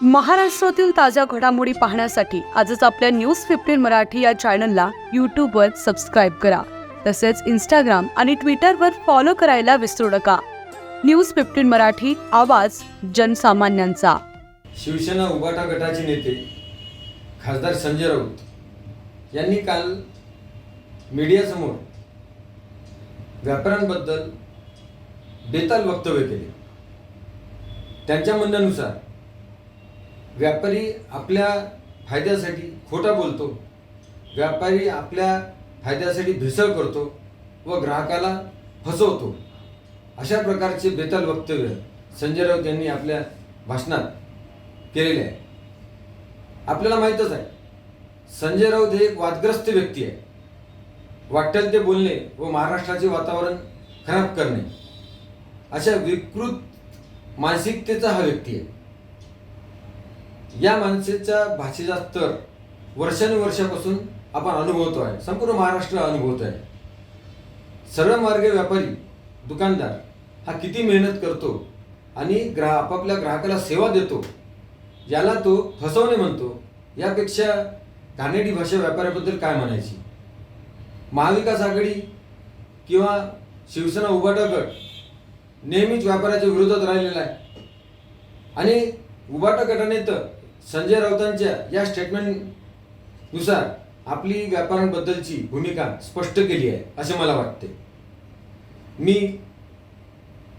महाराष्ट्रातील ताज्या घडामोडी पाहण्यासाठी आजच आपल्या न्यूज 15 मराठी या चॅनलला यूट्यूबवर सबस्क्राईब करा. तसेच इंस्टाग्राम आणि ट्विटरवर फॉलो करायला विसरू नका. न्यूज 15 मराठी, आवाज जनसामान्यांचा. शिवसेना उभाटा गटाचे नेते खासदार संजय राऊत यांनी काल मीडियासमोर व्यापाऱ्यांबद्दल बेताल वक्तव्य केले. त्यांच्या म्हणण्यानुसार व्यापारी आपल्या फायद्यासाठी खोटा बोलतो, व्यापारी आपल्या फायद्यासाठी भेसळ करतो व ग्राहकाला फसवतो, अशा प्रकारचे बेताल वक्तव्य संजय राऊत यांनी आपल्या भाषणात केलेले आहे. आपल्याला माहीतच आहे, संजय राऊत हे एक वादग्रस्त व्यक्ती आहे. वाटेल ते बोलणे व महाराष्ट्राचे वातावरण खराब करणे अशा विकृत मानसिकतेचा हा व्यक्ती आहे. या माणसाच्या भाषेचा स्तर वर्षानुवर्षापासून आपण अनुभवतो आहे, संपूर्ण महाराष्ट्र अनुभवत आहे. सर्व मार्ग व्यापारी दुकानदार हा किती मेहनत करतो आणि आपापल्या ग्राहकाला सेवा देतो, याला तो फसवणे म्हणतो. यापेक्षा घाणेरडी भाषा व्यापाऱ्याबद्दल काय म्हणायची. महाविकास आघाडी किंवा शिवसेना उभाटा गट नेहमीच व्यापाऱ्याच्या विरोधात राहिलेला आहे आणि उभाटा गटाने तर संजय राऊतांच्या या स्टेटमेंटनुसार आपली व्यापाऱ्यांबद्दलची भूमिका स्पष्ट केली आहे असे मला वाटते. मी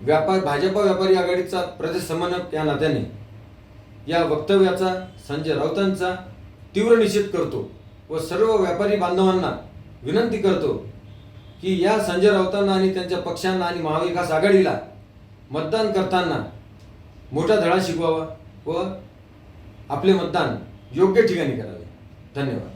भाजपा व्यापारी आघाडीचा प्रदेश समन्वयक या नात्याने या वक्तव्याचा संजय राऊतांचा तीव्र निषेध करतो व सर्व व्यापारी बांधवांना विनंती करतो की या संजय राऊतांना आणि त्यांच्या पक्षांना आणि महाविकास आघाडीला मतदान करताना मोठा धडा शिकवावा व आपले मतदान योग्य ठिकाणी करावे. धन्यवाद.